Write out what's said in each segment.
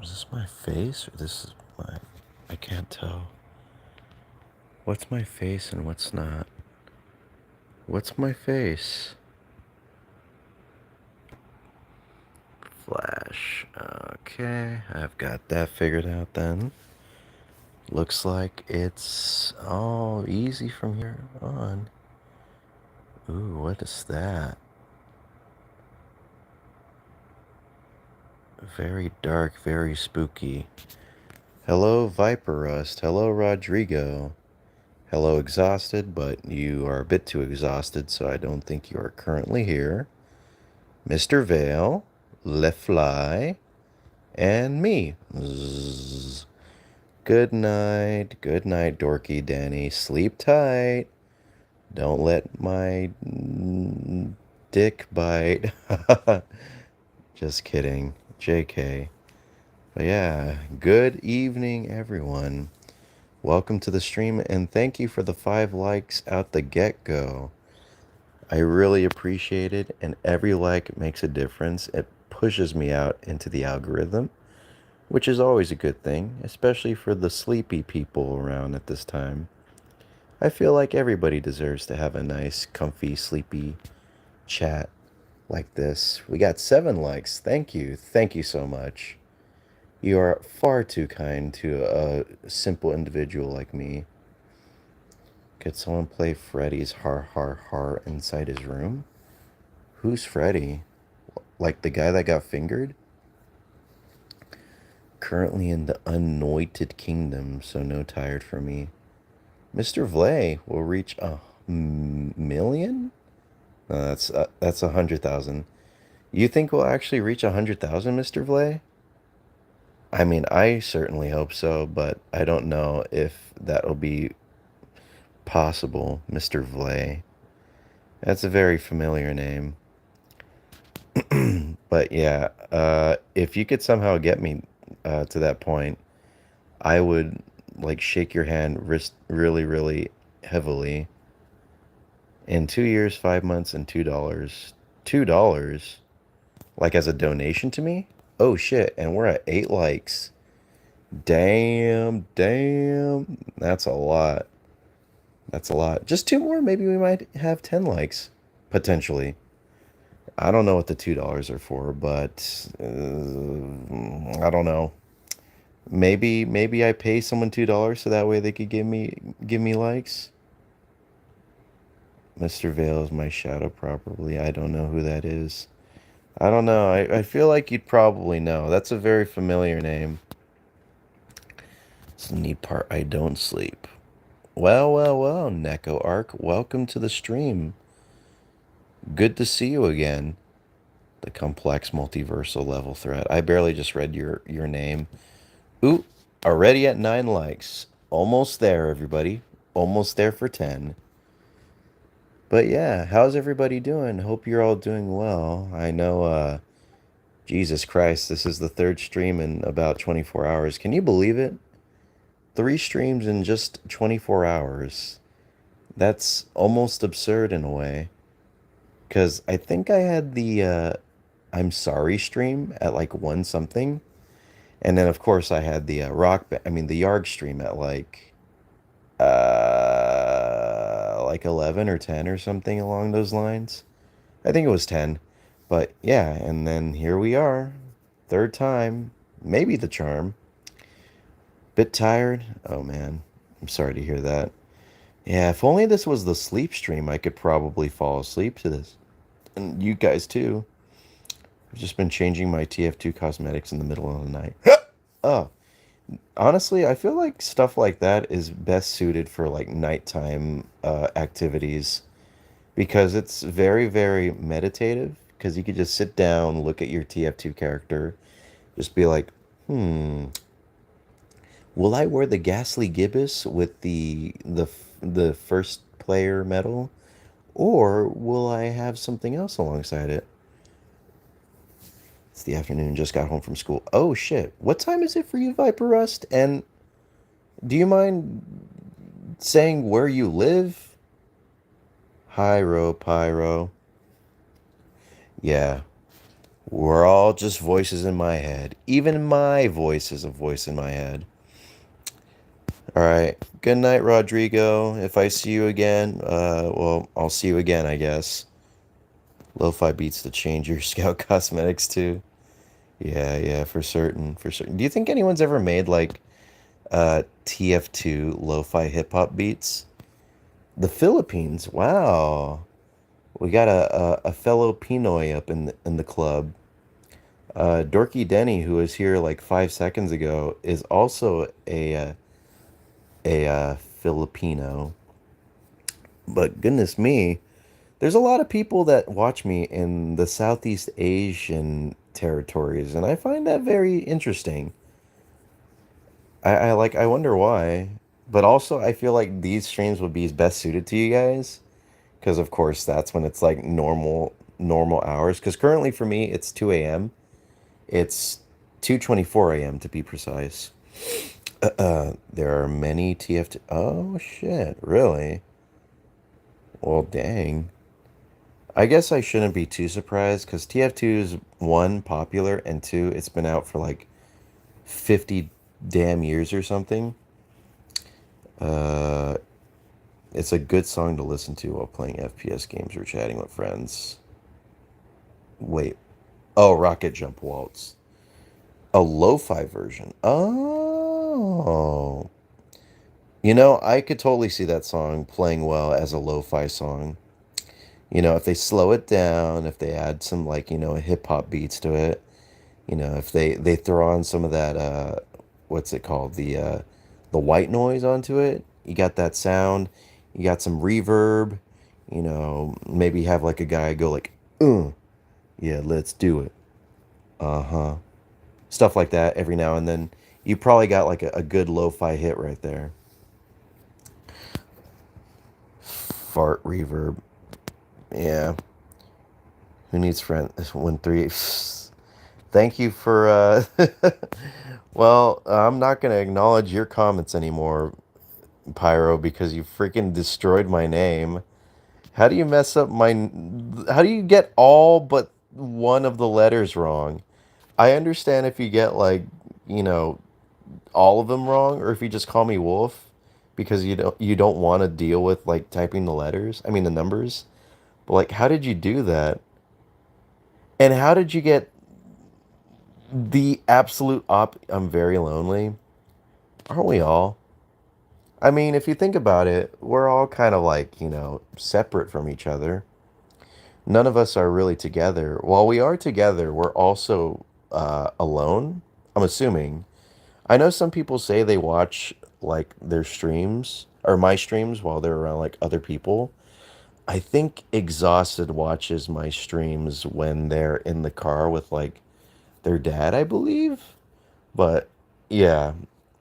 Is this my face or this is my... I can't tell. What's my face and what's not? What's my face? Flash. Okay, I've got that figured out then. Looks like it's all easy from here on. Ooh, what is that? Very dark, very spooky. Hello, Viper Rust. Hello, Rodrigo. Hello, Exhausted, but you are a bit too exhausted, so I don't think you are currently here. Mr. Vale, Le Fly, and me. Zzz. Good night, Dorky Danny. Sleep tight. Don't let my dick bite. Just kidding. JK. But yeah, good evening, everyone. Welcome to the stream, and thank you for the 5 likes out the get-go. I really appreciate it, and every like makes a difference. It pushes me out into the algorithm, which is always a good thing, especially for the sleepy people around at this time. I feel like everybody deserves to have a nice, comfy, sleepy chat like this. We got 7 likes. Thank you. Thank you so much. You are far too kind to a simple individual like me. Could someone play Freddy's Har Har Har inside his room? Who's Freddy? Like the guy that got fingered? Currently in the Anointed Kingdom, so no tired for me. Mr. Vlay will reach a million? No, that's 100,000. You think we'll actually reach 100,000, Mr. Vlay? I mean, I certainly hope so, but I don't know if that'll be possible, Mr. Vlay. That's a very familiar name. But yeah, if you could somehow get me to that point, I would like shake your hand really, really heavily. In 2 years, 5 months, and $2. $2? Like as a donation to me? Oh shit, and we're at 8 likes. Damn, damn. That's a lot. That's a lot. Just 2 more, maybe we might have 10 likes. Potentially. I don't know what the $2 are for, but I don't know. Maybe I pay someone $2 so that way they could give me likes. Mr. Vale is my shadow probably. I don't know who that is. I don't know. I feel like you'd probably know. That's a very familiar name. It's the neat part. I don't sleep. Well, well, well, Neko Arc. Welcome to the stream. Good to see you again. The complex multiversal level threat. I barely just read your name. Ooh, already at 9 likes. Almost there, everybody. Almost there for 10. But yeah, how's everybody doing? Hope you're all doing well. I know, Jesus Christ, this is the 3rd stream in about 24 hours. Can you believe it? 3 streams in just 24 hours. That's almost absurd in a way. Because I think I had the I'm Sorry stream at like 1 something. And then, of course, I had the the Yarg stream at like 11 or 10 or something along those lines. I think it was 10. But yeah, and then here we are. 3rd time. Maybe the charm. Bit tired? Oh man. I'm sorry to hear that. Yeah, if only this was the sleep stream, I could probably fall asleep to this. And you guys too. I've just been changing my TF2 cosmetics in the middle of the night. Oh, honestly, I feel like stuff like that is best suited for like nighttime activities because it's very, very meditative. Because you could just sit down, look at your TF2 character, just be like, will I wear the Ghastly Gibbous with the first player medal, or will I have something else alongside it? It's the afternoon, just got home from school. Oh shit, what time is it for you, Viper Rust? And do you mind saying where you live? Hyro Pyro. Yeah, We're all just voices in my head. Even my voice is a voice in my head. All right. Good night, Rodrigo. If I see you again, well, I'll see you again, I guess. Lo-fi beats to change your Scout cosmetics too. Yeah, yeah, for certain, for certain. Do you think anyone's ever made like TF2 lo-fi hip hop beats? The Philippines. Wow. We got a fellow Pinoy up in the club. Dorky Denny, who was here like 5 seconds ago, is also a Filipino. But goodness me, there's a lot of people that watch me in the Southeast Asian territories, and I find that very interesting. I wonder why. But also, I feel like these streams would be best suited to you guys, because of course that's when it's like normal hours. Because currently for me, it's 2 a.m. It's 2:24 a.m. to be precise. There are many TFT. Oh shit, really? Well, dang. I guess I shouldn't be too surprised because TF2 is one, popular, and two, it's been out for like 50 damn years or something. Uh, it's a good song to listen to while playing FPS games or chatting with friends. Wait. Oh, Rocket Jump Waltz. A lo-fi version. Oh. I could totally see that song playing well as a lo-fi song. If they slow it down, if they add some like, hip hop beats to it, if they throw on some of that what's it called? The white noise onto it. You got that sound, you got some reverb, maybe have like a guy go like, yeah, let's do it. Uh-huh. Stuff like that every now and then. You probably got like a good lo-fi hit right there. Fart reverb. Yeah. Who needs friends when three Thank you for well, I'm not going to acknowledge your comments anymore, Pyro, because you freaking destroyed my name. How do you mess up my How do you get all but one of the letters wrong? I understand if you get like, you know, all of them wrong or if you just call me Wolf because you don't want to deal with like typing the letters, I mean the numbers. But like how did you do that? And how did you get the absolute I'm very lonely? Aren't we all? I mean, if you think about it, we're all kind of like, separate from each other. None of us are really together. While we are together, we're also alone. I'm assuming. I know some people say they watch like their streams or my streams while they're around like other people. I think Exhausted watches my streams when they're in the car with like their dad, I believe. But yeah,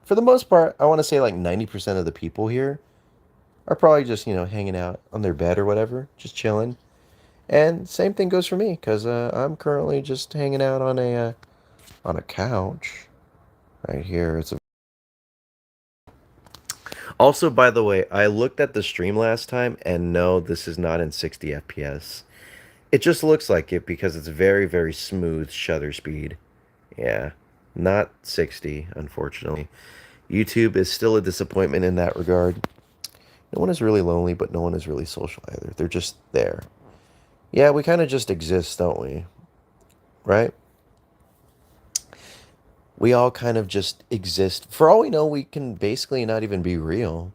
for the most part, I want to say like 90% of the people here are probably just, hanging out on their bed or whatever, just chilling. And same thing goes for me because I'm currently just hanging out on a couch right here. It's a Also, by the way, I looked at the stream last time and no, this is not in 60 FPS. It just looks like it because it's very, very smooth shutter speed. Yeah, not 60, unfortunately. YouTube is still a disappointment in that regard. No one is really lonely, but no one is really social either. They're just there. Yeah, we kind of just exist, don't we? Right? We all kind of just exist. For all we know, we can basically not even be real.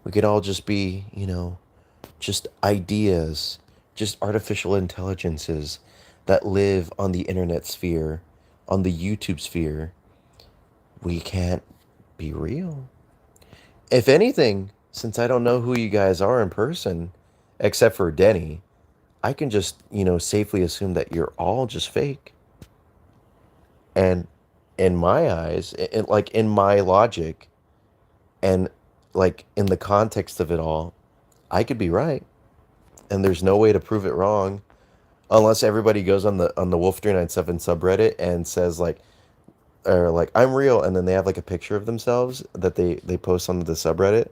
We could all just be, just ideas, just artificial intelligences that live on the internet sphere, on the YouTube sphere. We can't be real. If anything, since I don't know who you guys are in person, except for Denny, I can just, safely assume that you're all just fake. And in my eyes, like in my logic, and like in the context of it all, I could be right. And there's no way to prove it wrong unless everybody goes on the Wolf397 subreddit and says like or like I'm real and then they have like a picture of themselves that they post on the subreddit,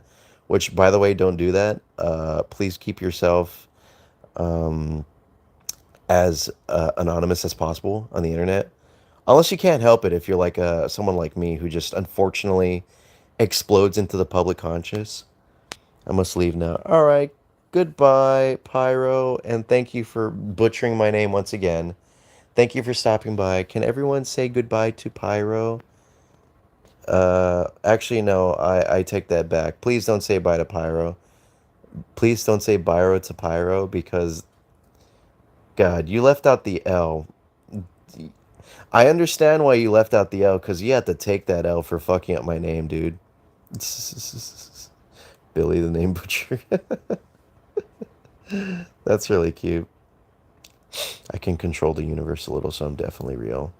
which by the way, don't do that. Please keep yourself um as anonymous as possible on the internet. Unless you can't help it if you're like someone like me who just unfortunately explodes into the public conscious. I must leave now. All right. Goodbye, Pyro, and thank you for butchering my name once again. Thank you for stopping by. Can everyone say goodbye to Pyro? Actually, no, I take that back. Please don't say bye to Pyro. Please don't say Byro to Pyro because, God, you left out the L. I understand why you left out the L because you had to take that L for fucking up my name, dude. Billy the Name Butcher. That's really cute. I can control the universe a little, so I'm definitely real.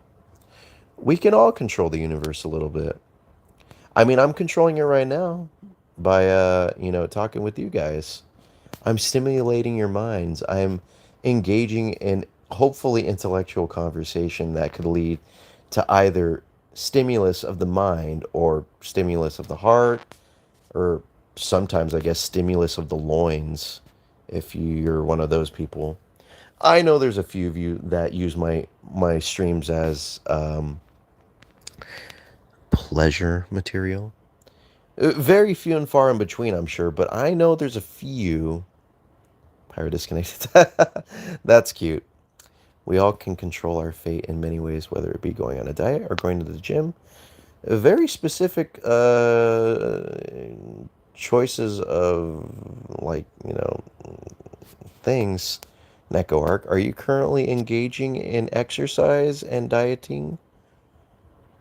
We can all control the universe a little bit. I mean, I'm controlling it right now by talking with you guys. I'm stimulating your minds. I'm engaging in hopefully intellectual conversation that could lead to either stimulus of the mind or stimulus of the heart, or sometimes I guess stimulus of the loins if you're one of those people. I know there's a few of you that use my streams as pleasure material. Very few and far in between, I'm sure, but I know there's a few. Pyro disconnected. That's cute. We all can control our fate in many ways, whether it be going on a diet or going to the gym. Very specific choices of, like, things. Neko Arc, are you currently engaging in exercise and dieting?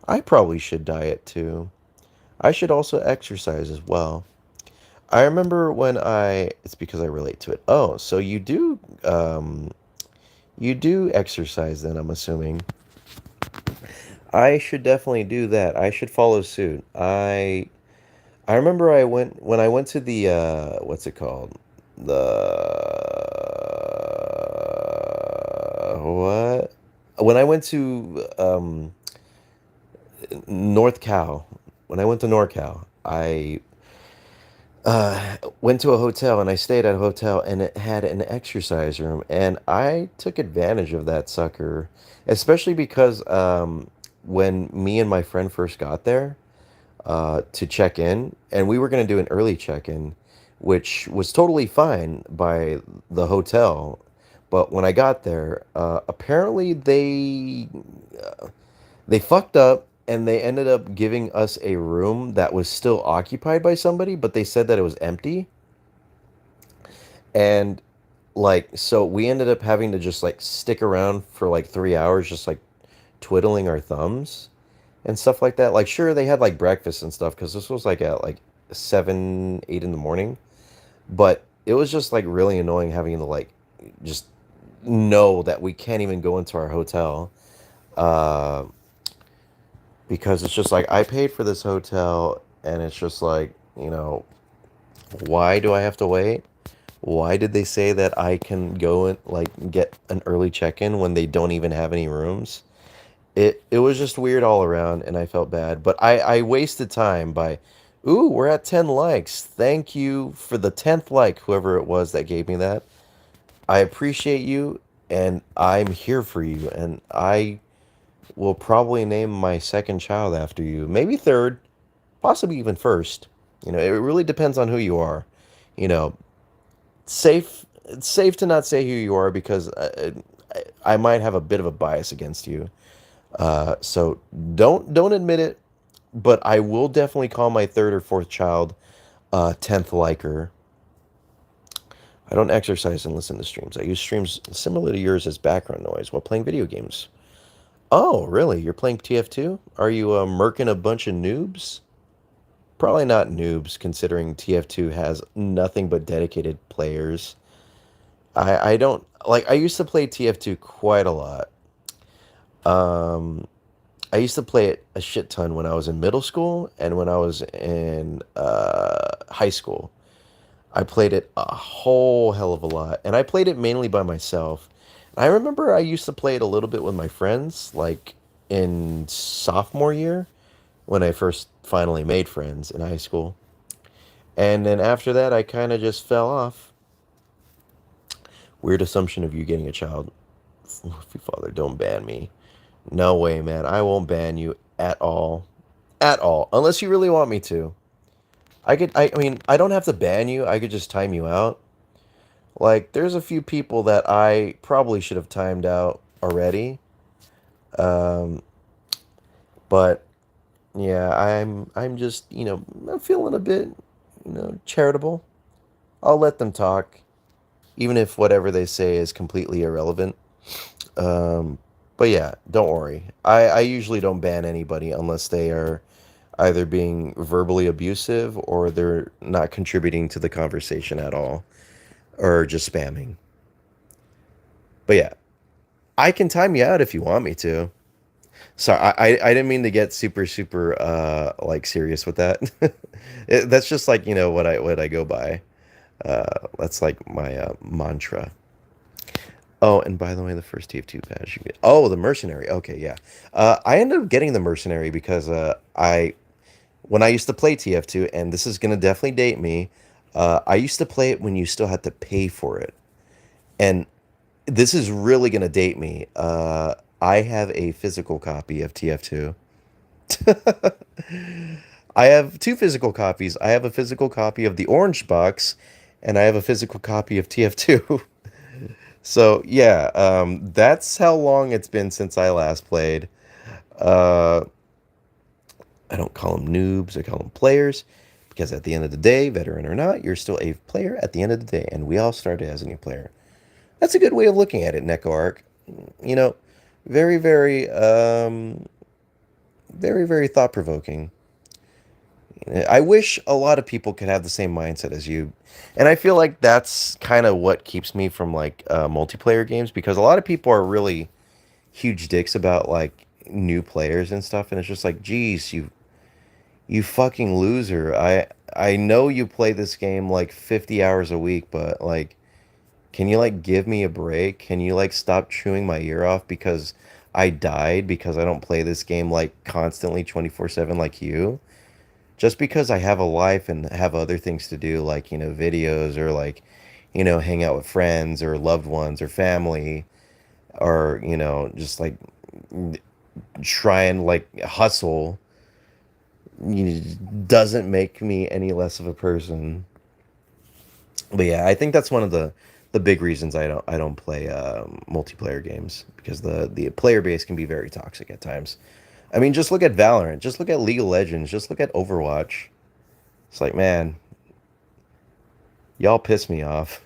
I probably should diet too. I should also exercise as well. I remember when it's because I relate to it. Oh, so you do exercise then, I'm assuming. I should definitely do that. I should follow suit. I remember when I went to the what's it called? The what? When I went to North Cal, when I went to NorCal, I went to a hotel and I stayed at a hotel and it had an exercise room and I took advantage of that sucker, especially because when me and my friend first got there to check in, and we were going to do an early check-in, which was totally fine by the hotel. But when I got there, apparently they fucked up and they ended up giving us a room that was still occupied by somebody, but they said that it was empty. And like, so we ended up having to just like stick around for like 3 hours, just like twiddling our thumbs and stuff like that. Like, sure, they had like breakfast and stuff because this was like at like 7, 8 in the morning, but it was just like really annoying having to like just know that we can't even go into our hotel. Uh, because it's just like I paid for this hotel and it's just like, why do I have to wait? Why did they say that I can go and like get an early check-in when they don't even have any rooms? It was just weird all around and I felt bad. But I wasted time by, ooh, we're at 10 likes. Thank you for the 10th like, whoever it was that gave me that. I appreciate you and I'm here for you. And I will probably name my second child after you. Maybe third, possibly even first. It really depends on who you are. You know, it's safe to not say who you are because I might have a bit of a bias against you. So don't admit it, but I will definitely call my third or fourth child 10th liker. I don't exercise and listen to streams. I use streams similar to yours as background noise while playing video games. Oh, really? You're playing TF2? Are you murking a bunch of noobs? Probably not noobs, considering TF2 has nothing but dedicated players. I don't like. I used to play TF2 quite a lot. Um, I used to play it a shit ton when I was in middle school and when I was in high school. I played it a whole hell of a lot, and I played it mainly by myself. I remember I used to play it a little bit with my friends, like in sophomore year when I first finally made friends in high school. And then after that, I kind of just fell off. Weird assumption of you getting a child Luffy Father, don't ban me. No way, man. I won't ban you at all. At all. Unless you really want me to. I mean, I don't have to ban you. I could just time you out. Like, there's a few people that I probably should have timed out already. Um, but yeah, I'm just, I'm feeling a bit, charitable. I'll let them talk, even if whatever they say is completely irrelevant. Um, but yeah, don't worry. I usually don't ban anybody unless they are either being verbally abusive or they're not contributing to the conversation at all or just spamming. But yeah, I can time you out if you want me to. Sorry, I didn't mean to get super like serious with that. That's just like, what I go by. That's like my mantra. Oh, and by the way, the first TF2 badge you get. Oh, the mercenary. Okay, yeah. I ended up getting the mercenary because I when I used to play TF2, and this is gonna definitely date me. I used to play it when you still had to pay for it, and this is really gonna date me. I have a physical copy of TF2. I have two physical copies. I have a physical copy of the orange box, and I have a physical copy of TF2. So yeah, that's how long it's been since I last played. Uh, I don't call them noobs, I call them players, because at the end of the day, veteran or not, you're still a player at the end of the day, and we all started as a new player. That's a good way of looking at it, NecoArc. You know, very, very thought provoking. I wish a lot of people could have the same mindset as you. And I feel like that's kind of what keeps me from like multiplayer games because a lot of people are really huge dicks about like new players and stuff and it's just like, geez, you fucking loser. I know you play this game like 50 hours a week, but like can you like give me a break? Can you like stop chewing my ear off because I died because I don't play this game like constantly 24/7 like you? Just because I have a life and have other things to do, like, videos or like, hang out with friends or loved ones or family or, just like try and like hustle, doesn't make me any less of a person. But yeah, I think that's one of the big reasons I don't play multiplayer games because the player base can be very toxic at times. I mean, just look at Valorant, just look at League of Legends, just look at Overwatch. It's like, man, y'all piss me off.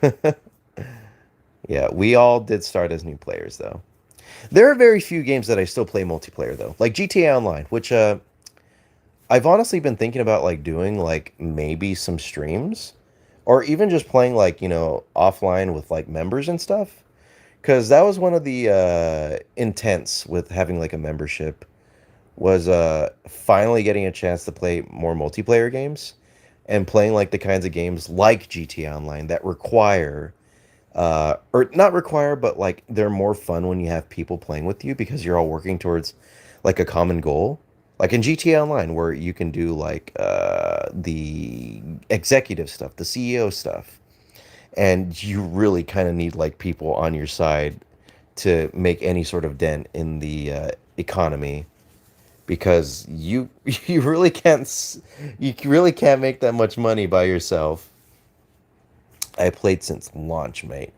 Yeah, we all did start as new players, though. There are very few games that I still play multiplayer, though, like GTA Online, which I've honestly been thinking about like doing like maybe some streams, or even just playing like offline with like members and stuff. Because that was one of the intents with having like a membership was finally getting a chance to play more multiplayer games and playing like the kinds of games like GTA Online that require or not require but like they're more fun when you have people playing with you because you're all working towards like a common goal like in GTA Online where you can do like the executive stuff, the CEO stuff, and you really kind of need like people on your side to make any sort of dent in the economy because you really you really can't make that much money by yourself. I played since launch, mate.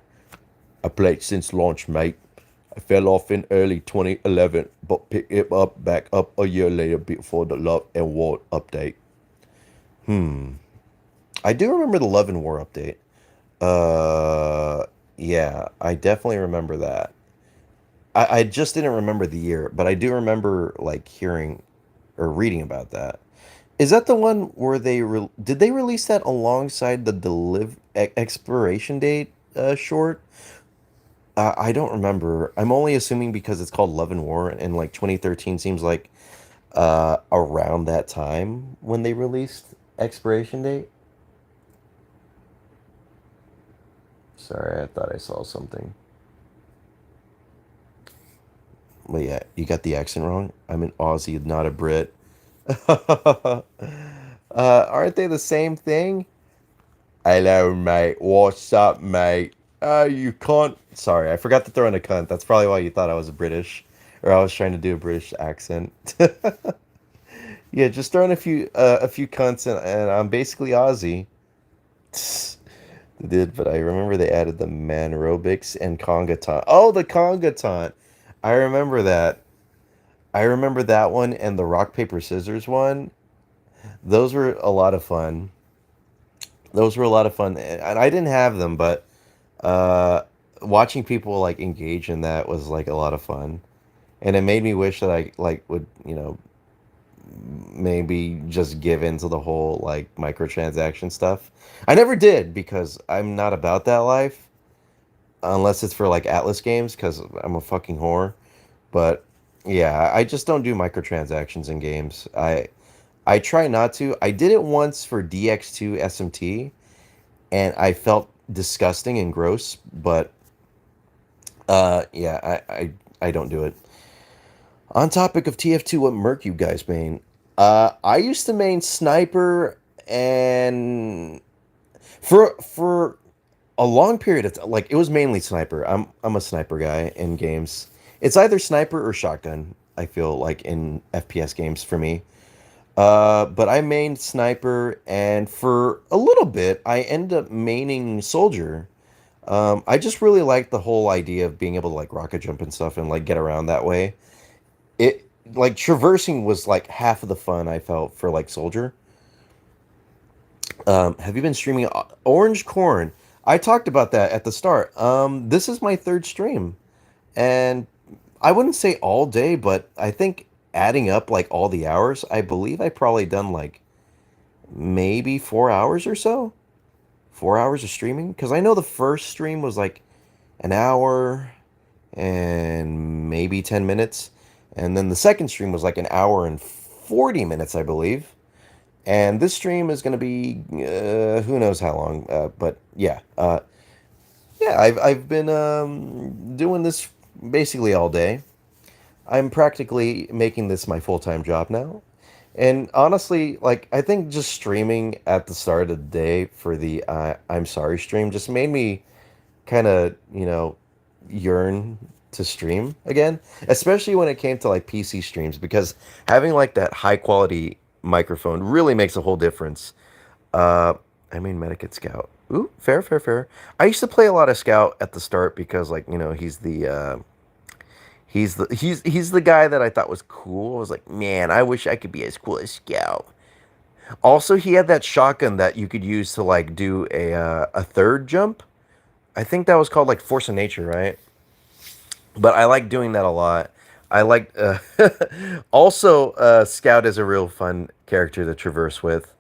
I played since launch, mate. I fell off in early 2011, but picked it up back up a year later before the Love and War update. Hmm. I do remember the Love and War update. Uh, yeah, I definitely remember that. I just didn't remember the year, but I do remember like hearing or reading about that. Is that the one where did they release that alongside the expiration date short? I don't remember. I'm only assuming because it's called Love and War, and like 2013 seems like around that time when they released expiration date. Sorry, I thought I saw something. But yeah, you got the accent wrong. I'm an Aussie, not a Brit. Aren't they the same thing? Hello, mate. What's up, mate? You can't. Sorry, I forgot to throw in a cunt. That's probably why you thought I was British, or I was trying to do a British accent. Yeah, just throwing a few cunts, and I'm basically Aussie. They did, but I remember they added the manrobics and conga taunt. Oh, the conga taunt. I remember that. I remember that one and the rock paper scissors one. Those were a lot of fun. Those were a lot of fun, and I didn't have them, but uh, watching people like engage in that was like a lot of fun, and it made me wish that I like would maybe just give into the whole like microtransaction stuff. I never did because I'm not about that life unless it's for like Atlas games because I'm a fucking whore. But yeah, I just don't do microtransactions in games. I try not to. I did it once for DX2 SMT and I felt disgusting and gross, but yeah, I don't do it. On topic of TF2, what merc you guys main? I used to main sniper, and for a long period of time, like it was mainly sniper. I'm a sniper guy in games. It's either sniper or shotgun. I feel like in FPS games for me. But I mained sniper, and for a little bit, I ended up maining soldier. I just really like the whole idea of being able to like rocket jump and stuff and like get around that way. It like traversing was like half of the fun I felt for like soldier. Have you been streaming Orange Corn? I talked about that at the start. This is my third stream, and I wouldn't say all day, but I think adding up like all the hours, I believe I probably done like maybe 4 hours or so. 4 hours of streaming because I know the first stream was like an hour and maybe 10 minutes, and then the second stream was like an hour and 40 minutes, I believe. And this stream is going to be who knows how long, but yeah, yeah. I've been doing this basically all day. I'm practically making this my full time job now. And honestly, like I think just streaming at the start of the day for the I'm sorry stream just made me kind of yearn to stream again, especially when it came to like PC streams because having like that high quality microphone really makes a whole difference. Uh, I mean, Medikit Scout. Ooh, fair, fair, fair. I used to play a lot of Scout at the start because, like, he's the guy that I thought was cool. I was like, man, I wish I could be as cool as Scout. Also, he had that shotgun that you could use to like do a third jump. I think that was called like Force of Nature, right? But I like doing that a lot. I like also Scout is a real fun character to traverse with.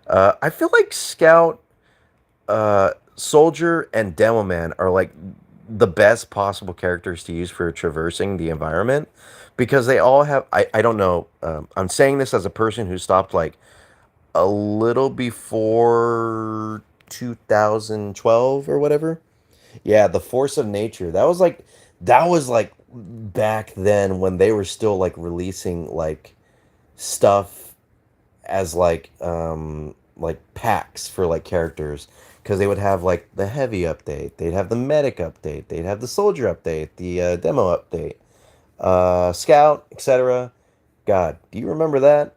I feel like Scout, Soldier, and Demo Man are like the best possible characters to use for traversing the environment because they all have. I don't know. I'm saying this as a person who stopped like a little before 2012 or whatever. Yeah, the Force of Nature. That was like back then when they were still like releasing like stuff as like packs for like characters because they would have like the heavy update, they'd have the medic update, they'd have the soldier update, the demo update, scout, etc. God, do you remember that?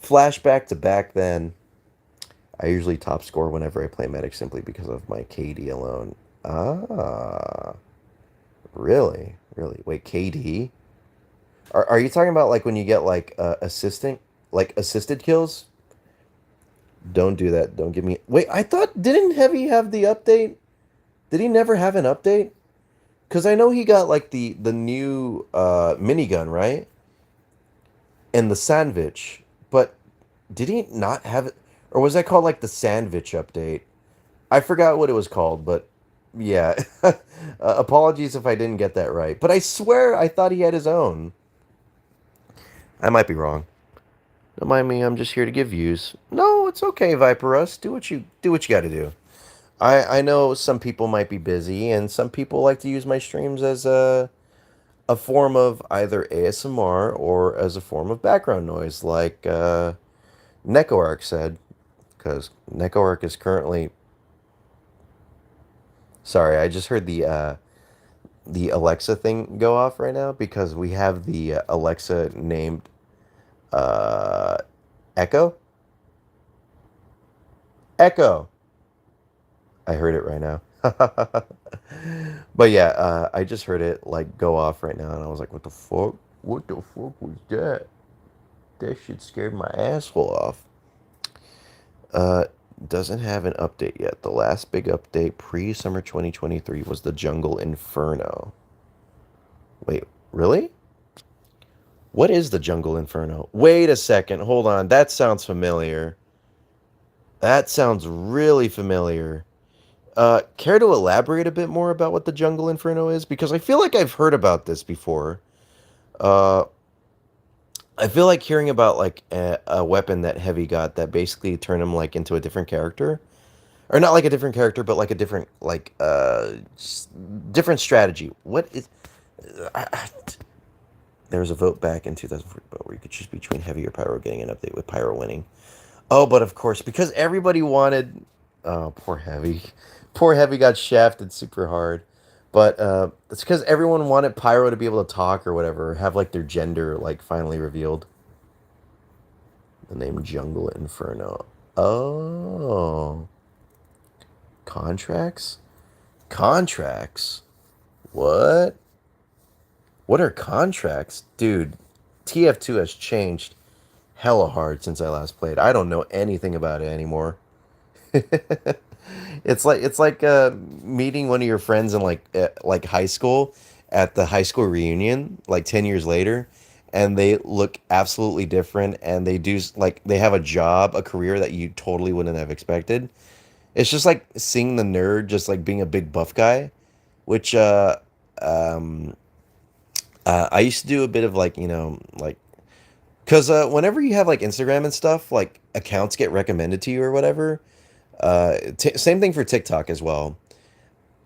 Flashback to back then. I usually top score whenever I play medic simply because of my KD alone. Ah, really? Really? Wait, KD? Are you talking about like when you get like assisted kills? Don't do that. Don't give me. Wait, I thought didn't Heavy have the update? Did he never have an update? Cuz I know he got like the new minigun, right? And the sandwich. But did he not have it, or was that called like the sandwich update? I forgot what it was called, but yeah. Apologies if I didn't get that right. But I swear I thought he had his own. I might be wrong. Don't mind me. I'm just here to give views. No, it's okay, Viper Us. Do what you got to do. I know some people might be busy, and some people like to use my streams as a form of either ASMR or as a form of background noise, like NecoArc said, because NecoArc is currently Sorry, I just heard the Alexa thing go off right now because we have the Alexa named uh Echo. Echo. I heard it right now. But yeah, I just heard it like go off right now, and I was like, "What the fuck? What the fuck was that? That shit scared my asshole off." Uh, doesn't have an update yet. The last big update pre-summer 2023 was the Jungle Inferno. Wait, really? What is the Jungle Inferno? Wait a second. Hold on. That sounds familiar. That sounds really familiar. Care to elaborate a bit more about what the Jungle Inferno is? Because I feel like I've heard about this before. Uh, I feel like hearing about like a weapon that Heavy got that basically turned him like into a different character, or not like a different character, but like a different different strategy. What is? I, I, there was a vote back in 2004 where you could choose between Heavy or Pyro, getting an update with Pyro winning. Oh, but of course, because everybody wanted. Oh, poor Heavy. Poor Heavy got shafted super hard. But it's because everyone wanted Pyro to be able to talk or whatever, have like their gender like finally revealed. The name Jungle Inferno. Oh, contracts? Contracts? What? What are contracts? Dude, TF2 has changed hella hard since I last played. I don't know anything about it anymore. It's like meeting one of your friends in like high school at the high school reunion like 10 years later, and they look absolutely different, and they do like they have a job, a career that you totally wouldn't have expected. It's just like seeing the nerd just like being a big buff guy, which um I used to do a bit of like, like, because whenever you have like Instagram and stuff, like accounts get recommended to you or whatever. Same thing for TikTok as well.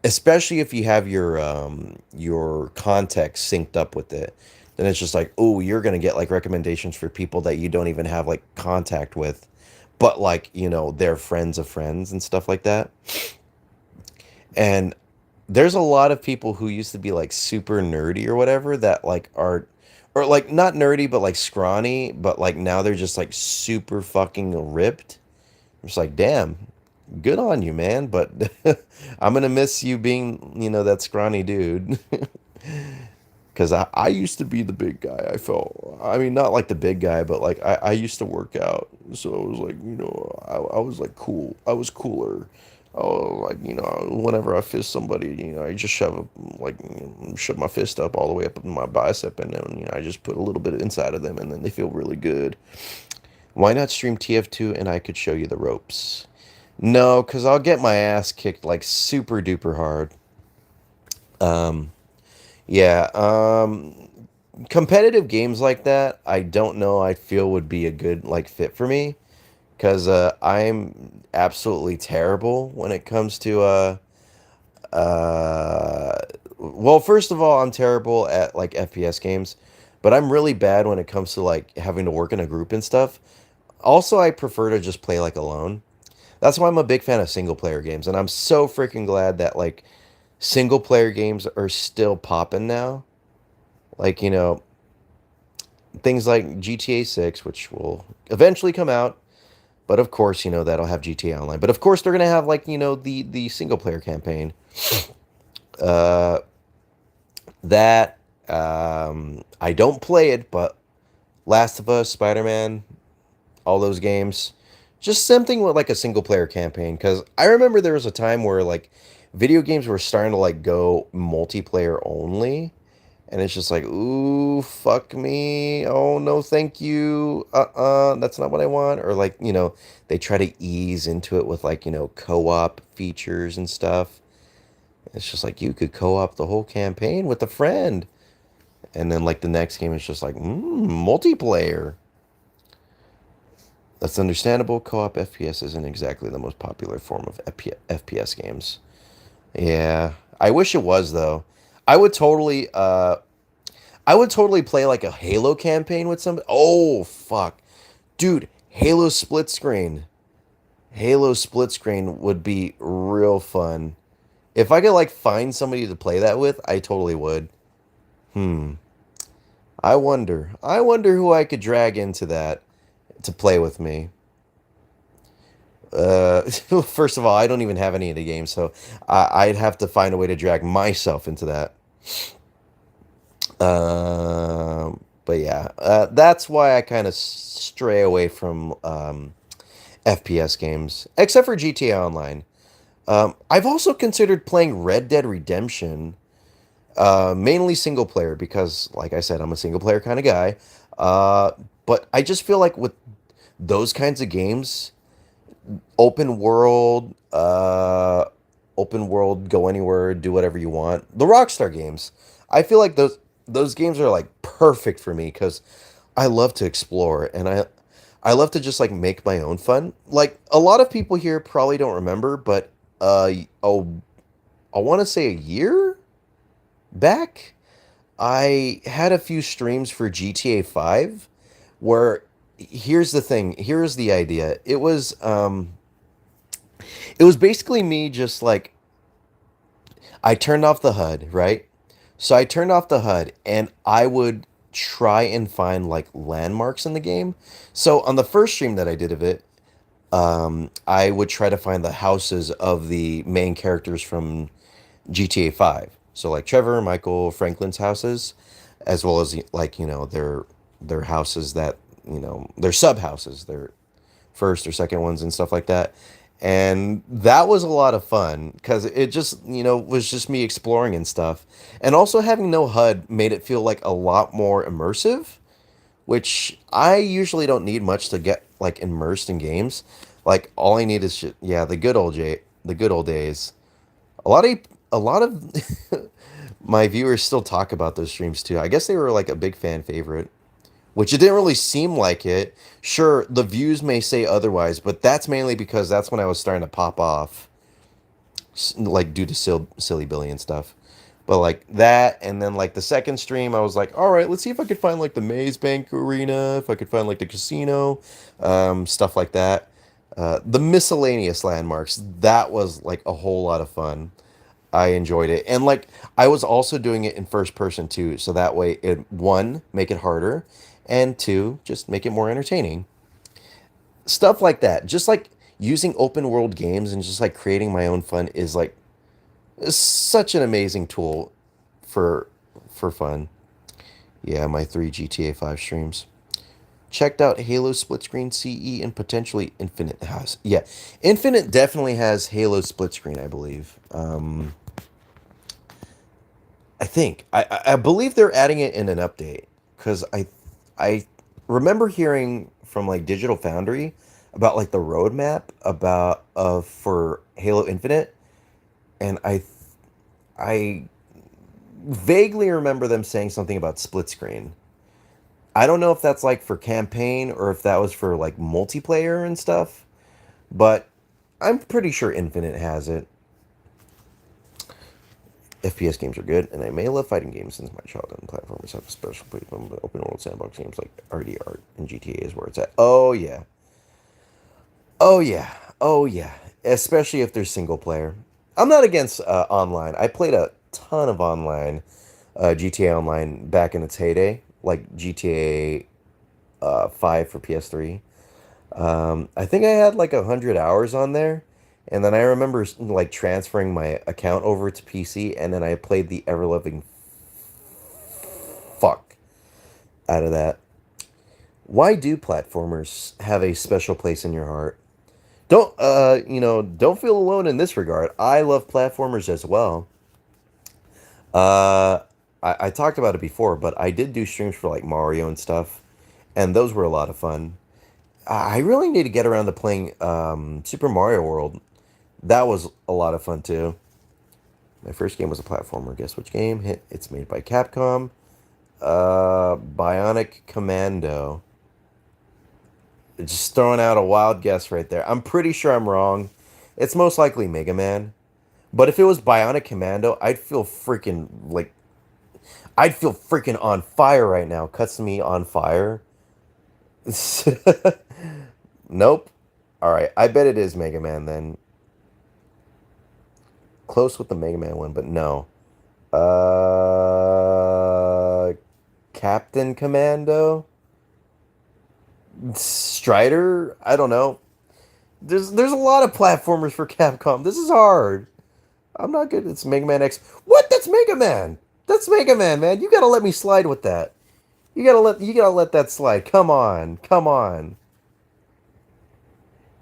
Especially if you have your context synced up with it, then it's just like, oh, you're gonna get like recommendations for people that you don't even have like contact with, but like they're friends of friends and stuff like that. And there's a lot of people who used to be like super nerdy or whatever that like are, or like not nerdy but like scrawny, but like now they're just like super fucking ripped. I'm just like, damn, good on you, man. But I'm gonna miss you being, that scrawny dude. Because I used to be the big guy. I felt, I mean, not like the big guy, but like I used to work out. So it was like, I was like cool. I was cooler. Oh, like, whenever I fist somebody, I just shove my fist up all the way up in my bicep, and then, I just put a little bit inside of them, and then they feel really good. Why not stream TF2 and I could show you the ropes? No, because I'll get my ass kicked like super duper hard. Um, yeah, competitive games like that, I don't know, I feel would be a good like fit for me because I'm absolutely terrible when it comes to uh, well, first of all, I'm terrible at like FPS games, but I'm really bad when it comes to like having to work in a group and stuff. Also, I prefer to just play like alone. That's why I'm a big fan of single player games, and I'm so freaking glad that like single player games are still popping now. Like, things like GTA 6, which will eventually come out, but of course, that'll have GTA Online. But of course, they're gonna have like, the single player campaign. Uh, that I don't play it, but Last of Us, Spider-Man, all those games, just something with like a single player campaign. Because I remember there was a time where like video games were starting to like go multiplayer only, and it's just like, ooh, fuck me. Oh no, thank you. That's not what I want. Or like, they try to ease into it with like, co-op features and stuff. It's just like you could co-op the whole campaign with a friend. And then like the next game is just like, multiplayer. That's understandable. Co-op FPS isn't exactly the most popular form of FPS games. Yeah, I wish it was though. I would totally I would totally play like a Halo campaign with somebody. Oh, fuck. Dude, Halo split screen. Halo split screen would be real fun. If I could like find somebody to play that with, I totally would. Hmm. I wonder. I wonder who I could drag into that to play with me. First of all, I don't even have any of the games, so I'd have to find a way to drag myself into that. But yeah, that's why I kind of stray away from FPS games, except for GTA Online. I've also considered playing Red Dead Redemption, mainly single player because, like I said, I'm a single player kind of guy. Uh, but I just feel like with those kinds of games, open world, open world, go anywhere, do whatever you want. The Rockstar games, I feel like those games are like perfect for me because I love to explore and I love to just like make my own fun. Like a lot of people here probably don't remember, but oh, I want to say a year back, I had a few streams for GTA 5 where here's the thing, here's the idea. It was basically me just like I turned off the HUD, right? So I turned off the HUD and I would try and find like landmarks in the game. So on the first stream that I did of it, I would try to find the houses of the main characters from GTA 5. So like Trevor, Michael, Franklin's houses, as well as like, their houses that, their sub houses, their first or second ones and stuff like that. And that was a lot of fun because it just, was just me exploring and stuff. And also having no HUD made it feel like a lot more immersive, which I usually don't need much to get like immersed in games. Like all I need is yeah, the good old days. A lot of my viewers still talk about those streams too. I guess they were like a big fan favorite, which it didn't really seem like it. Sure, the views may say otherwise, but that's mainly because that's when I was starting to pop off, like due to silly Billy and stuff. But like that, and then like the second stream, I was like, all right, let's see if I could find like the Maze Bank Arena, if I could find like the casino, stuff like that. The miscellaneous landmarks, that was like a whole lot of fun. I enjoyed it. And like I was also doing it in first person too, so that way it one, make it harder, and two, just make it more entertaining. Stuff like that. Just like using open world games and just like creating my own fun is like such an amazing tool for fun. Yeah, my 3 GTA 5 streams. Checked out Halo Split Screen CE and potentially Infinite has. Yeah, Infinite definitely has Halo Split Screen, I believe. I think I believe they're adding it in an update because I remember hearing from like Digital Foundry about like the roadmap about for Halo Infinite, and I vaguely remember them saying something about split screen. I don't know if that's like for campaign or if that was for like multiplayer and stuff, but I'm pretty sure Infinite has it. FPS games are good, and I may love fighting games since my childhood. Platformers have a special place, but open world sandbox games like RDR and GTA is where it's at. Oh yeah, oh yeah, oh yeah. Especially if they're single player. I'm not against online. I played a ton of online GTA Online back in its heyday, like GTA 5 for PS3. I think I had like 100 hours on there, and then I remember like transferring my account over to PC, and then I played the ever loving fuck out of that. Why do platformers have a special place in your heart? Don't feel alone in this regard. I love platformers as well. Uh, I talked about it before, but I did do streams for like Mario and stuff, and those were a lot of fun. I really need to get around to playing Super Mario World. That was a lot of fun too. My first game was a platformer. Guess which game? It's made by Capcom. Bionic Commando. Just throwing out a wild guess right there. I'm pretty sure I'm wrong. It's most likely Mega Man. But if it was Bionic Commando, I'd feel freaking on fire right now. Cuts me on fire. Nope. All right, I bet it is Mega Man then. close with the Mega Man one, but no. Uh, Captain Commando, Strider. I don't know. There's a lot of platformers for Capcom. This is hard. I'm not good. It's Mega Man X. What? That's Mega Man. That's Mega Man, man. You gotta let me slide with that. You gotta let that slide. Come on. Come on.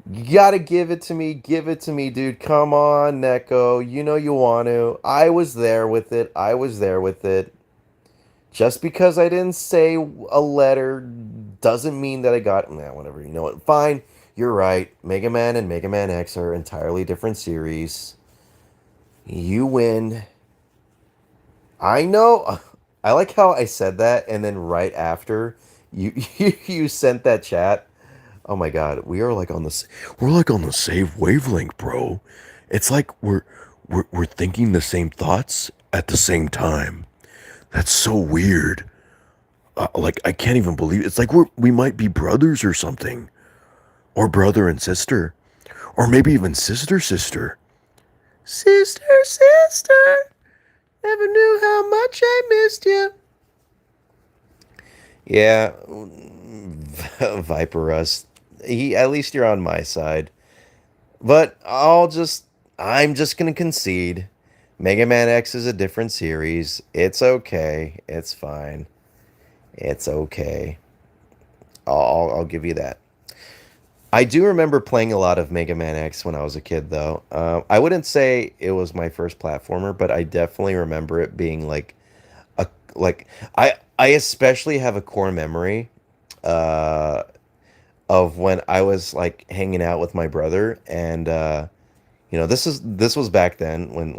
You gotta give it to me. Give it to me, dude. Come on, Neko. You know you want to. I was there with it. I was there with it. Just because I didn't say a letter doesn't mean that I got. Nah, whatever. You know what? Fine. You're right. Mega Man and Mega Man X are entirely different series. You win. I know. I like how I said that, and then right after you sent that chat. Oh my God, we're like on the same wavelength, bro. It's like we're thinking the same thoughts at the same time. That's so weird. Like I can't even believe it. It's like we might be brothers or something, or brother and sister, or maybe even sister sister. Sister sister, never knew how much I missed you. Yeah, Viper Rust. At least you're on my side. But I'm just gonna concede. Mega Man X is a different series. It's okay. It's fine. It's okay. I'll give you that. I do remember playing a lot of Mega Man X when I was a kid, though. I wouldn't say it was my first platformer, but I definitely remember it being a like I especially have a core memory uh, of when I was like hanging out with my brother, and this was back then when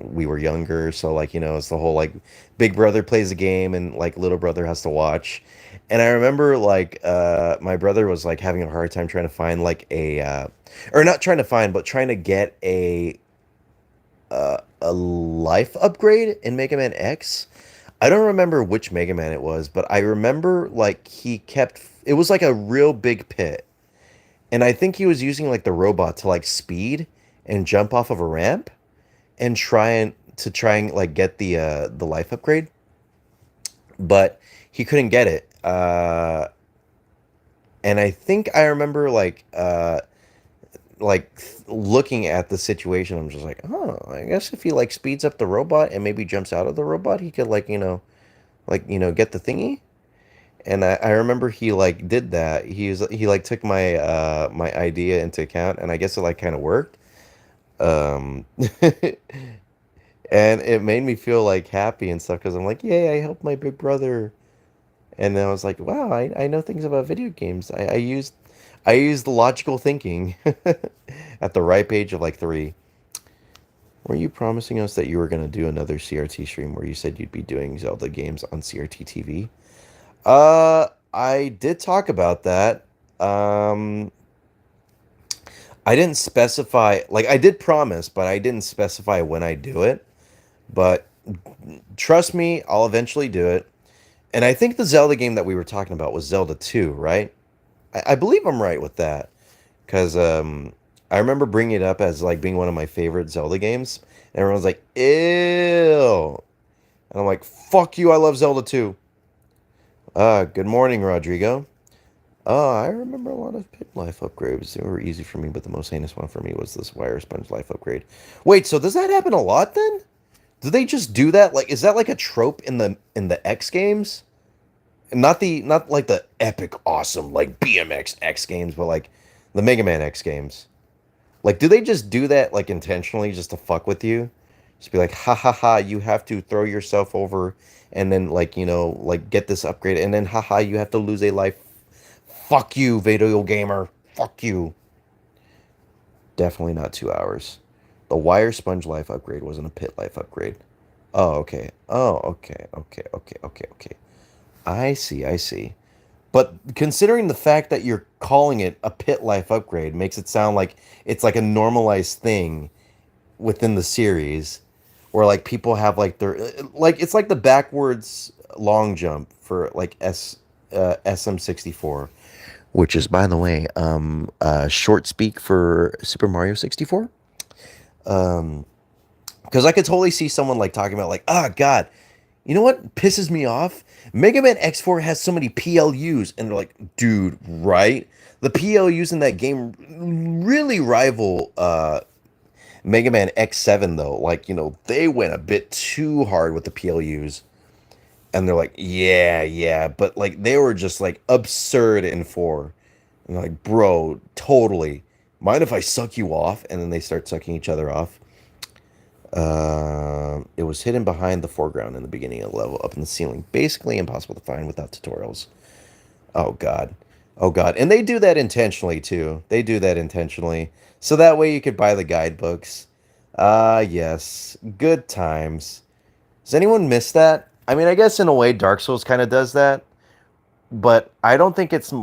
we were younger, so it's the whole like big brother plays a game and like little brother has to watch. And I remember my brother was like having a hard time trying to find or not trying to find, but trying to get a life upgrade in Mega Man X. I don't remember which Mega Man it was, but I remember like it was like a real big pit, and I think he was using like the robot to like speed and jump off of a ramp and try and like get the life upgrade, but he couldn't get it. And I think I remember looking at the situation. I'm just like, oh, I guess if he like speeds up the robot and maybe jumps out of the robot, he could get the thingy. And I remember he like did that. He like took my idea into account, and I guess it like kind of worked. Um, and it made me feel like happy and stuff because I'm like, yay, I helped my big brother. And then I was like, wow, I know things about video games. I used the logical thinking at the ripe age of like 3. Were you promising us that you were gonna do another CRT stream where you said you'd be doing Zelda games on CRT TV? I did talk about that. Um, I didn't specify, like, I did promise, but I didn't specify when I do it. But trust me, I'll eventually do it. And I think the Zelda game that we were talking about was Zelda 2, right? I believe I'm right with that. Because I remember bringing it up as, like, being one of my favorite Zelda games. And everyone's like, ew. And I'm like, fuck you, I love Zelda 2. Good morning, Rodrigo. I remember a lot of pit life upgrades. They were easy for me, but the most heinous one for me was this wire sponge life upgrade. Wait, so does that happen a lot then? Do they just do that? Like, is that like a trope in the X games? Not like the epic, awesome like BMX X games, but like the Mega Man X games. Like, do they just do that like intentionally just to fuck with you? Just be like, ha ha ha, you have to throw yourself over and then like get this upgrade, and then haha, you have to lose a life. Fuck you, video gamer. Fuck you. Definitely not 2 hours. The wire sponge life upgrade wasn't a pit life upgrade. Oh, okay. Oh, okay. Okay. Okay. Okay. Okay. I see. I see. But considering the fact that you're calling it a pit life upgrade makes it sound like it's like a normalized thing within the series where like people have like their like it's like the backwards long jump for like SM64, which is, by the way, short speak for Super Mario 64. Because I could totally see someone like talking about like, ah, God, you know what pisses me off? Mega Man X4 has so many PLUs, and they're like, dude, right? The PLUs in that game really rival Mega Man X7 though. Like, they went a bit too hard with the PLUs. And they're like, yeah, yeah, but like they were just like absurd in 4. And like, bro, totally. Mind if I suck you off? And then they start sucking each other off. It was hidden behind the foreground in the beginning of the level, up in the ceiling. Basically impossible to find without tutorials. Oh god. Oh god. And they do that intentionally too. They do that intentionally. So that way you could buy the guidebooks. Ah, yes. Good times. Does anyone miss that? I mean, I guess in a way Dark Souls kind of does that, but I don't think it's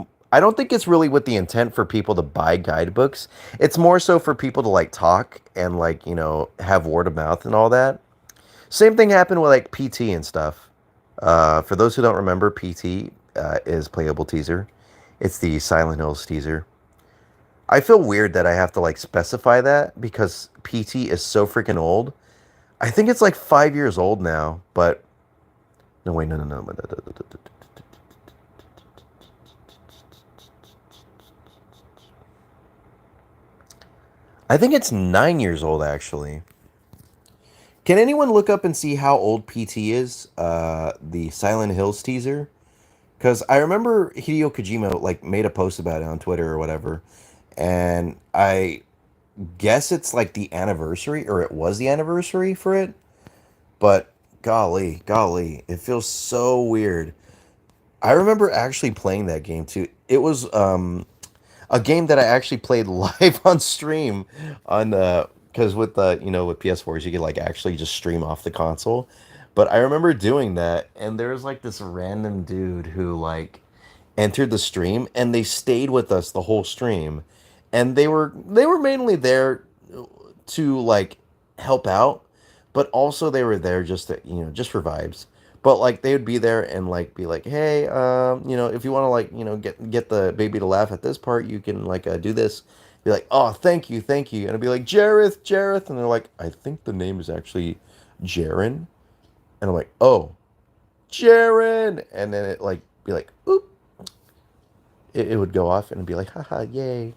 really with the intent for people to buy guidebooks. It's more so for people to like talk and like, have word of mouth and all that. Same thing happened with like PT and stuff. For those who don't remember, PT is Playable Teaser. It's the Silent Hills teaser. I feel weird that I have to like specify that because PT is so freaking old. I think it's like 5 years old now, but no, wait, no, no, no, no, no, no, no, no, no. I think it's 9 years old actually. Can anyone look up and see how old PT is? The Silent Hills teaser. Because I remember Hideo Kojima like made a post about it on Twitter or whatever, and I guess it's like the anniversary, or it was the anniversary for it. But golly, golly, it feels so weird. I remember actually playing that game too. It was a game that I actually played live on stream on the because with the with PS4s you could like actually just stream off the console. But I remember doing that, and there was like this random dude who like entered the stream, and they stayed with us the whole stream, and they were mainly there to like help out, but also they were there just to, just for vibes. But like they would be there and like be like, hey, if you want to like get the baby to laugh at this part, you can like do this. Be like, oh, thank you, and I'd be like, Jareth, Jareth, and they're like, I think the name is actually Jaren, and I'm like, oh, Jaren, and then it like be like, oop, it would go off and it'd be like, haha, yay.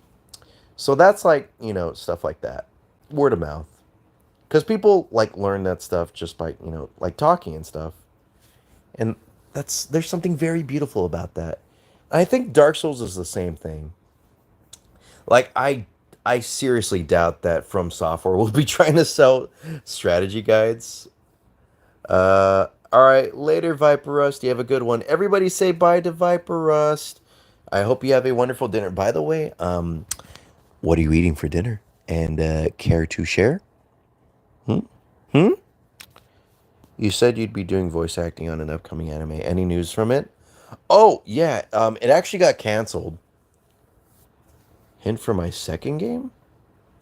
So that's like, stuff like that, word of mouth, because people like learn that stuff just by like talking and stuff. And there's something very beautiful about that. I think Dark Souls is the same thing. Like I seriously doubt that From Software will be trying to sell strategy guides. All right, later Viper Rust. You have a good one. Everybody say bye to Viper Rust. I hope you have a wonderful dinner. By the way, what are you eating for dinner? And care to share? Hmm? Hmm? You said you'd be doing voice acting on an upcoming anime. Any news from it? Oh, yeah. It actually got canceled. Hint for my second game?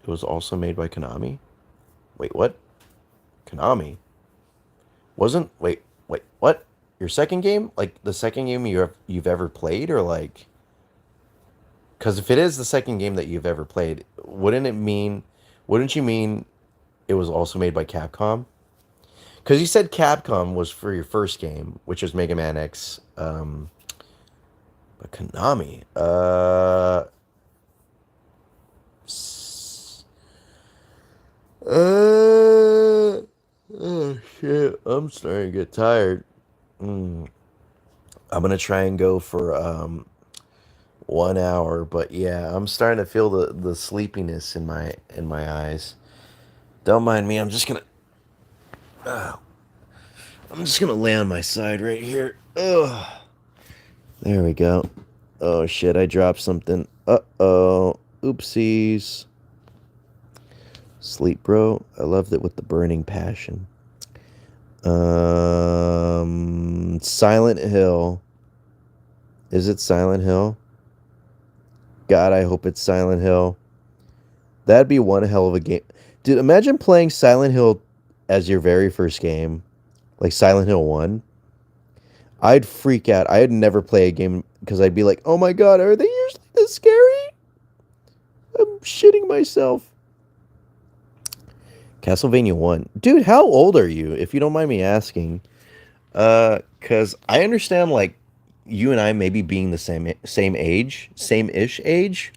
It was also made by Konami. Wait, what? Konami? Wasn't wait, what? Your second game? Like the second game you've ever played, or like cuz if it is the second game that you've ever played, wouldn't you mean it was also made by Capcom? Cuz you said Capcom was for your first game, which was Mega Man X. But Konami. Uh, oh shit, I'm starting to get tired. Mm, I'm gonna try and go for 1 hour, but yeah, I'm starting to feel the sleepiness in my eyes. Don't mind me. Uh, I'm just gonna lay on my side right here. Ugh. There we go. Oh shit, I dropped something. Uh-oh. Oopsies. Sleep, bro. I loved it with the burning passion. Silent Hill. Is it Silent Hill? God, I hope it's Silent Hill. That'd be one hell of a game. Dude, imagine playing Silent Hill as your very first game, like Silent Hill 1. I'd freak out. I'd never play a game because I'd be like, oh my God, are they usually this scary? I'm shitting myself. Castlevania 1. Dude, how old are you, if you don't mind me asking? Cause I understand like you and I maybe being the same age, same-ish age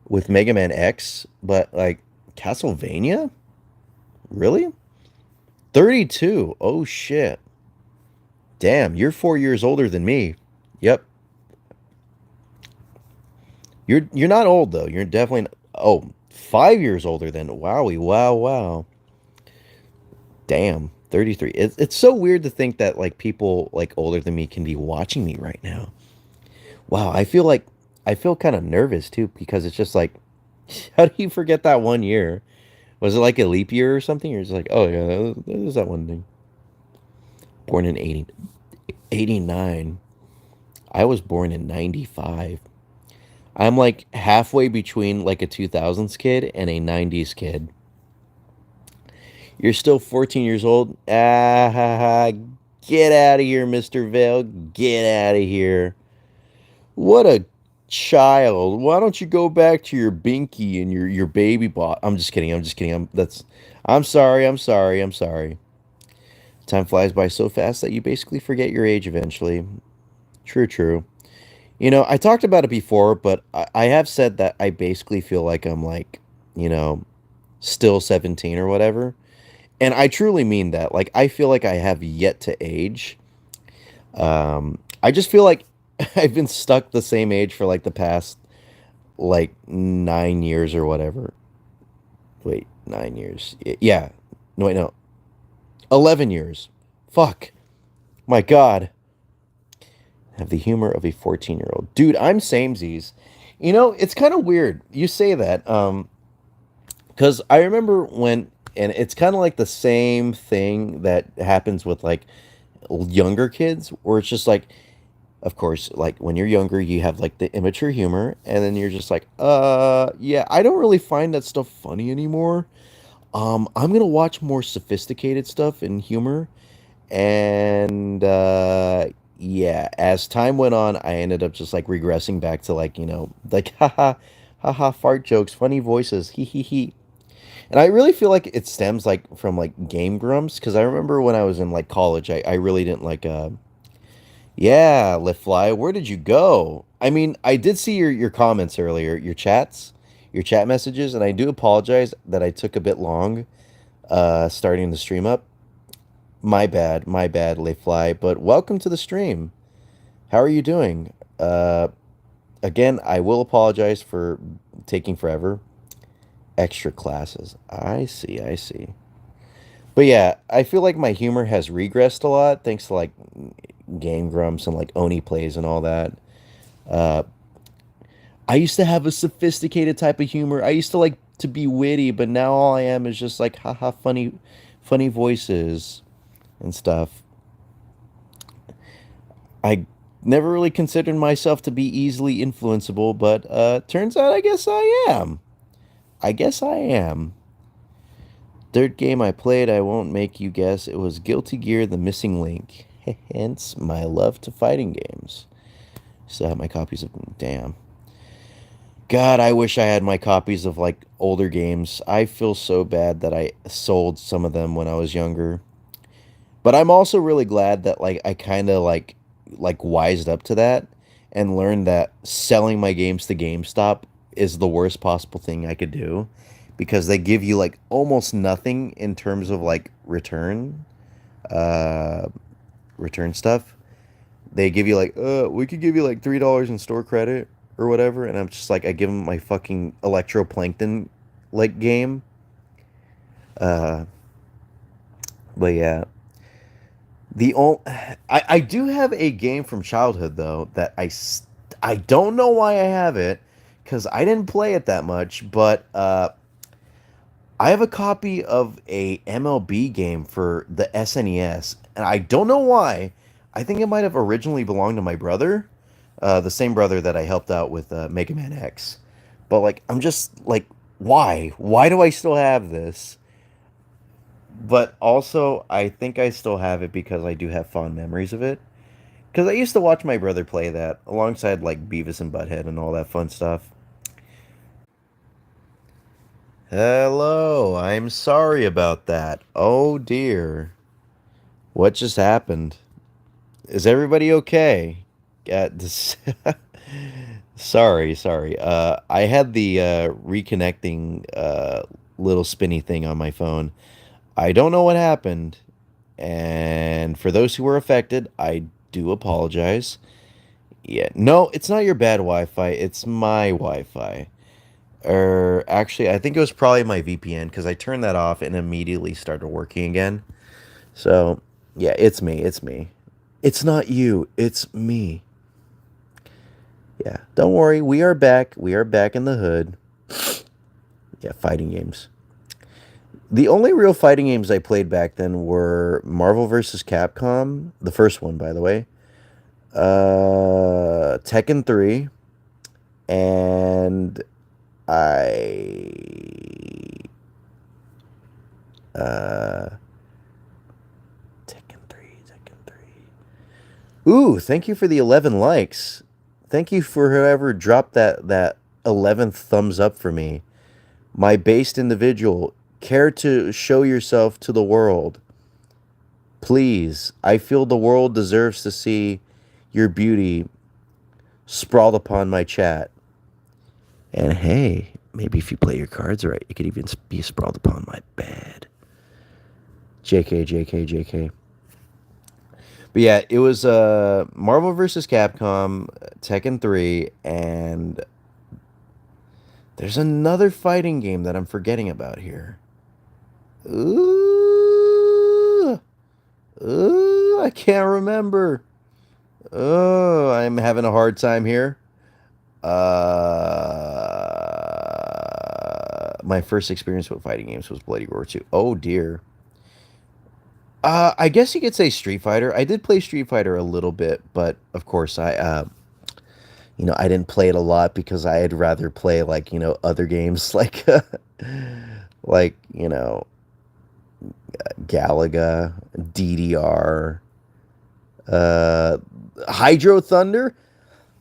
with Mega Man X, but like Castlevania? Really? 32. Oh shit. Damn, you're 4 years older than me. Yep. You're not old though. You're definitely not, oh, 5 years older than wowie, wow, wow. Damn, 33. It's so weird to think that like people like older than me can be watching me right now. Wow, I feel kind of nervous too because it's just like, how do you forget that 1 year? Was it like a leap year or something? You're just like, oh yeah, that was that one thing. Born in 89. I was born in 95. I'm like halfway between like a 2000s kid and a 90s kid. You're still 14 years old? Ah, ha, ha. Get out of here, Mr. Vale. Get out of here. What a child. Why don't you go back to your binky and your baby bot? I'm just kidding. I'm just kidding. I'm sorry. I'm sorry. I'm sorry. Time flies by so fast that you basically forget your age eventually. True, true. I talked about it before, but I have said that I basically feel like I'm like, you know, still 17 or whatever. And I truly mean that. Like, I feel like I have yet to age. I just feel like I've been stuck the same age for like the past like 9 years or whatever. Wait, 9 years. Yeah. No, wait, no. 11 years. Fuck. My God. Have the humor of a 14-year-old. Dude, I'm samesies. It's kind of weird. You say that. Because I remember when, and it's kind of like the same thing that happens with like younger kids, where it's just like, of course, like when you're younger, you have like the immature humor, and then you're just like, yeah, I don't really find that stuff funny anymore. I'm gonna watch more sophisticated stuff and humor, and yeah, as time went on, I ended up just like regressing back to like like haha, haha, fart jokes, funny voices, hee hee hee. And I really feel like it stems like from like Game Grumps because I remember when I was in like college, I really didn't like yeah, Liftfly, where did you go? I mean, I did see your comments earlier, your chats, your chat messages, and I do apologize that I took a bit long starting the stream up. My bad, Liftfly, but welcome to the stream. How are you doing? Again, I will apologize for taking forever. Extra classes. I see, I see. But yeah, I feel like my humor has regressed a lot thanks to like Game Grumps and like Oni plays and all that. Uh, I used to have a sophisticated type of humor. I used to like to be witty, but now all I am is just like haha funny voices and stuff. I never really considered myself to be easily influenceable, but turns out I guess I am. I guess I am. Third game I played, I won't make you guess. It was Guilty Gear The Missing Link. Hence my love to fighting games. Still have my copies of them. Damn. God, I wish I had my copies of like older games. I feel so bad that I sold some of them when I was younger. But I'm also really glad that like I kind of like wised up to that and learned that selling my games to GameStop is the worst possible thing I could do because they give you like almost nothing in terms of like uh return stuff. They give you like we could give you like $3 in store credit or whatever, and I'm just like I give them my fucking electroplankton like game. Uh but yeah, the only I do have a game from childhood though that I don't know why I have it because I didn't play it that much, but I have a copy of a MLB game for the SNES, and I don't know why. I think it might have originally belonged to my brother, the same brother that I helped out with Mega Man X. But like, I'm just like, why? Why do I still have this? But also, I think I still have it because I do have fond memories of it. Because I used to watch my brother play that alongside like Beavis and Butthead and all that fun stuff. Hello, I'm sorry about that. Oh dear. What just happened? Is everybody okay? This sorry. I had the reconnecting little spinny thing on my phone. I don't know what happened, and for those who were affected, I do apologize. Yeah, no, it's not your bad Wi-Fi, it's my Wi-Fi. Or actually, I think it was probably my VPN because I turned that off and immediately started working again. So, yeah, it's me. It's me. It's not you. It's me. Yeah, don't worry. We are back. We are back in the hood. Yeah, fighting games. The only real fighting games I played back then were Marvel vs. Capcom, the first one, by the way, Tekken 3, and I uh Tekken 3, Tekken 3. Ooh, thank you for the 11 likes. Thank you for whoever dropped that 11th thumbs up for me. My based individual, care to show yourself to the world. Please, I feel the world deserves to see your beauty sprawled upon my chat. And hey, maybe if you play your cards right, it could even be sprawled upon my bed. JK. But yeah, it was Marvel vs. Capcom, Tekken 3, and there's another fighting game that I'm forgetting about here. Ooh, I can't remember. Oh, I'm having a hard time here. My first experience with fighting games was Bloody Roar 2. Oh dear. I guess you could say Street Fighter. I did play Street Fighter a little bit, but of course I didn't play it a lot because I'd rather play like, other games like like, Galaga, DDR, uh Hydro Thunder.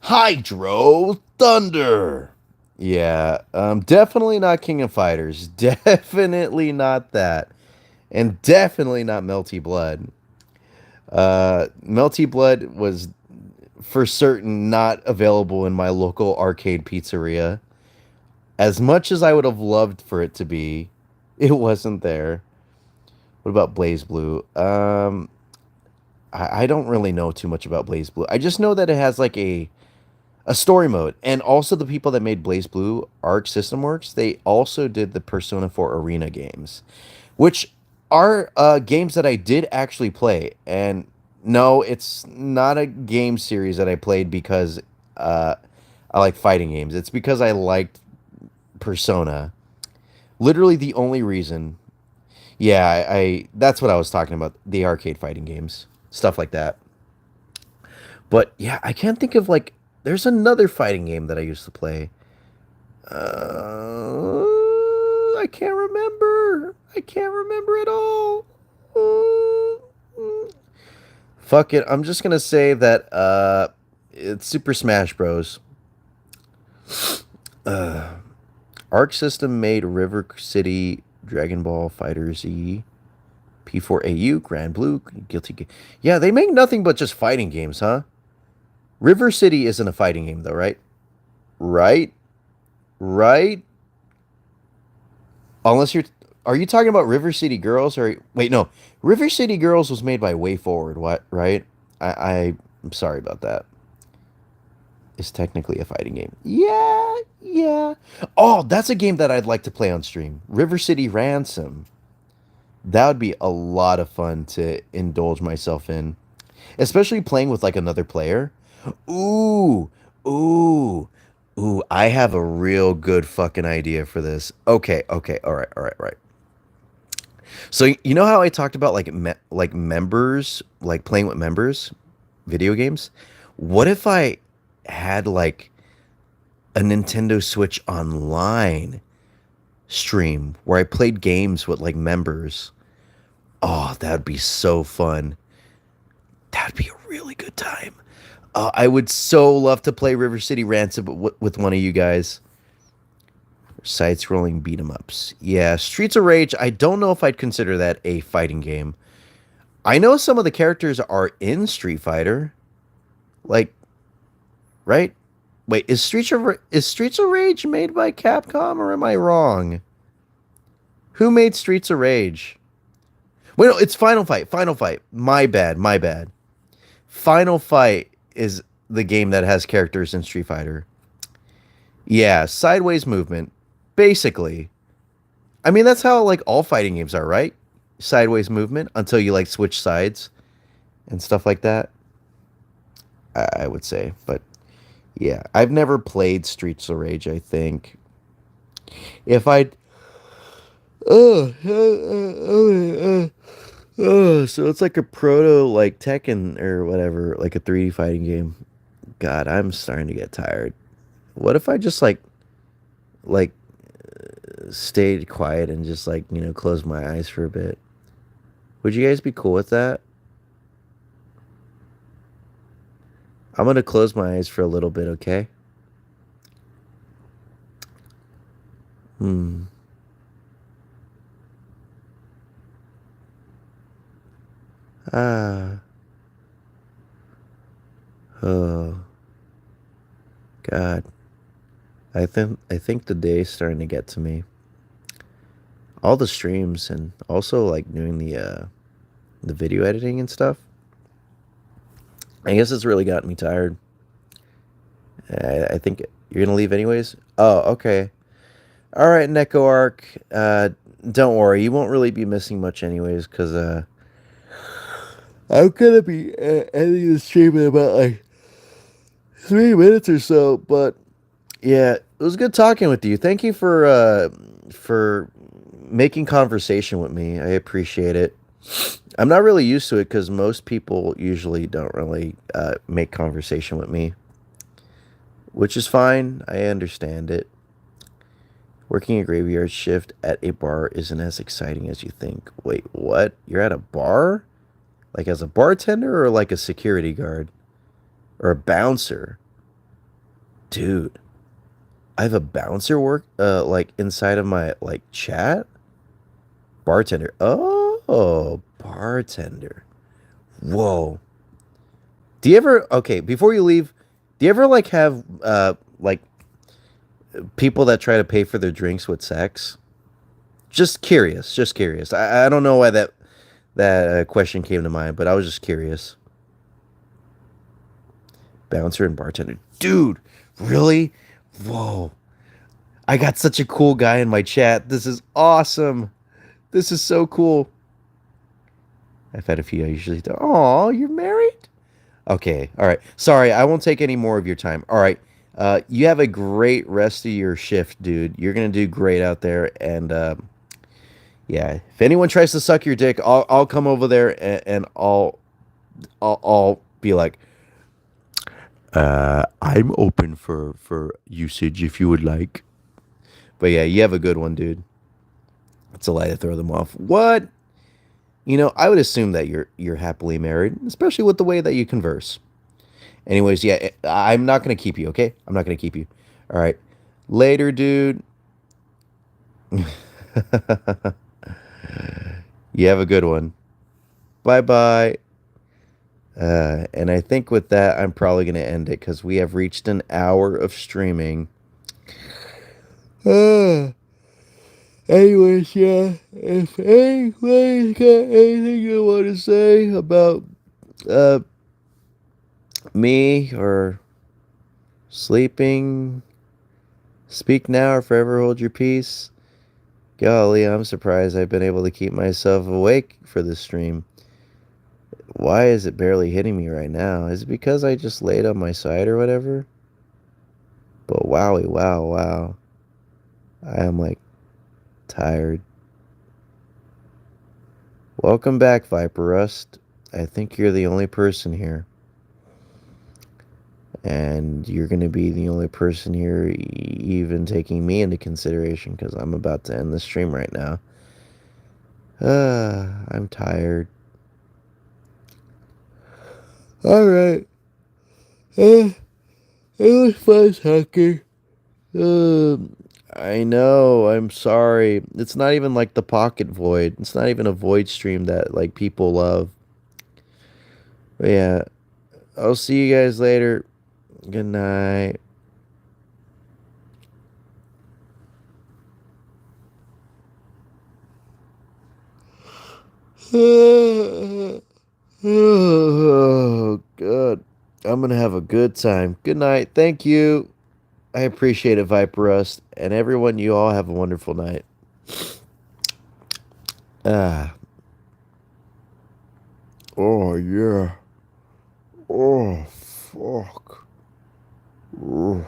Hydro Thunder. Yeah, definitely not King of Fighters. Definitely not that. And definitely not Melty Blood. Melty Blood was for certain not available in my local arcade pizzeria. As much as I would have loved for it to be, it wasn't there. What about Blaze Blue? I don't really know too much about Blaze Blue. I just know that it has like a story mode, and also the people that made Blaze Blue, Arc System Works, they also did the Persona 4 Arena games, which are games that I did actually play. And no, it's not a game series that I played because uh, I like fighting games. It's because I liked Persona. Literally the only reason. Yeah, I that's what I was talking about. The arcade fighting games, stuff like that. But yeah, I can't think of like. There's another fighting game that I used to play. I can't remember. I can't remember at all. Fuck it. I'm just gonna say that it's Super Smash Bros. Arc System made River City, Dragon Ball Fighter Z, P4AU, Grand Blue, Guilty Gear. Yeah, they make nothing but just fighting games, huh? River City isn't a fighting game though, right? Right? Right? Unless you're Are you talking about River City Girls or wait, no. River City Girls was made by Way Forward, what, right? I'm sorry about that. It's technically a fighting game. Yeah. Oh, that's a game that I'd like to play on stream. River City Ransom. That would be a lot of fun to indulge myself in, especially playing with like another player. Ooh, ooh, I have a real good fucking idea for this. Okay. All right. So you know how I talked about like like members, like playing with members, video games? What if I had like a Nintendo Switch Online stream where I played games with like members? Oh, that'd be so fun. That'd be a really good time. I would so love to play River City Ransom with one of you guys. Side-scrolling beat 'em ups. Yeah, Streets of Rage. I don't know if I'd consider that a fighting game. I know some of the characters are in Street Fighter, like right. Wait, is Streets of Rage made by Capcom or am I wrong? Who made Streets of Rage? Wait, no, it's Final Fight. Final Fight. My bad. My bad. Final Fight is the game that has characters in Street Fighter. Yeah, sideways movement. Basically. I mean, that's how like all fighting games are, right? Sideways movement until you like switch sides and stuff like that. I would say, but yeah, I've never played Streets of Rage. I think if I'd, so it's like a proto like Tekken or whatever, like a 3D fighting game. God, I'm starting to get tired. What if I just like stayed quiet and just like closed my eyes for a bit? Would you guys be cool with that? I'm gonna close my eyes for a little bit, okay? Hmm. Ah. Oh. God. I think the day's starting to get to me. All the streams and also like doing the video editing and stuff. I guess it's really gotten me tired. I think you're gonna leave anyways. Oh, okay. All right, Neko Arc. Don't worry, you won't really be missing much anyways, cause I'm gonna be ending the stream in about like 3 minutes or so. But yeah, it was good talking with you. Thank you for making conversation with me. I appreciate it. I'm not really used to it because most people usually don't really make conversation with me, which is fine. I understand it. Working a graveyard shift at a bar isn't as exciting as you think. Wait, what? You're at a bar? Like as a bartender or like a security guard? Or a bouncer? Dude, I have a bouncer work like inside of my like chat? Bartender. Oh, bartender. Whoa. Do you ever okay, before you leave, do you ever like have like people that try to pay for their drinks with sex? Just curious, just curious. I don't know why that question came to mind, but I was just curious. Bouncer and bartender. Dude, really? Whoa. I got such a cool guy in my chat. This is awesome. This is so cool. I've had a few I usually do. Oh, you're married? Okay. All right. Sorry, I won't take any more of your time. All right. You have a great rest of your shift, dude. You're gonna do great out there. And yeah, if anyone tries to suck your dick, I'll come over there and I'll be like, I'm open for usage if you would like. But yeah, you have a good one, dude. It's a lie to throw them off. What? I would assume that you're happily married, especially with the way that you converse. Anyways, yeah, I'm not gonna keep you. Okay, I'm not gonna keep you. All right, later, dude. You have a good one. Bye bye. And I think with that, I'm probably gonna end it because we have reached an hour of streaming. Uh, anyways, yeah. If anybody's got anything you want to say about uh me or sleeping, speak now or forever hold your peace. Golly, I'm surprised I've been able to keep myself awake for this stream. Why is it barely hitting me right now? Is it because I just laid on my side or whatever? But wowie, wow, wow. I am like tired. Welcome back, Viper Rust. I think you're the only person here. And you're going to be the only person here even taking me into consideration because I'm about to end the stream right now. I'm tired. Alright. It was fun talking. I know. I'm sorry. It's not even like the Pocket Void. It's not even a Void stream that like people love. But yeah, I'll see you guys later. Good night. Oh, good. I'm gonna have a good time. Good night. Thank you. I appreciate it, Viper Rust. And everyone, you all have a wonderful night. Ah. Oh, yeah. Oh, fuck. Ugh.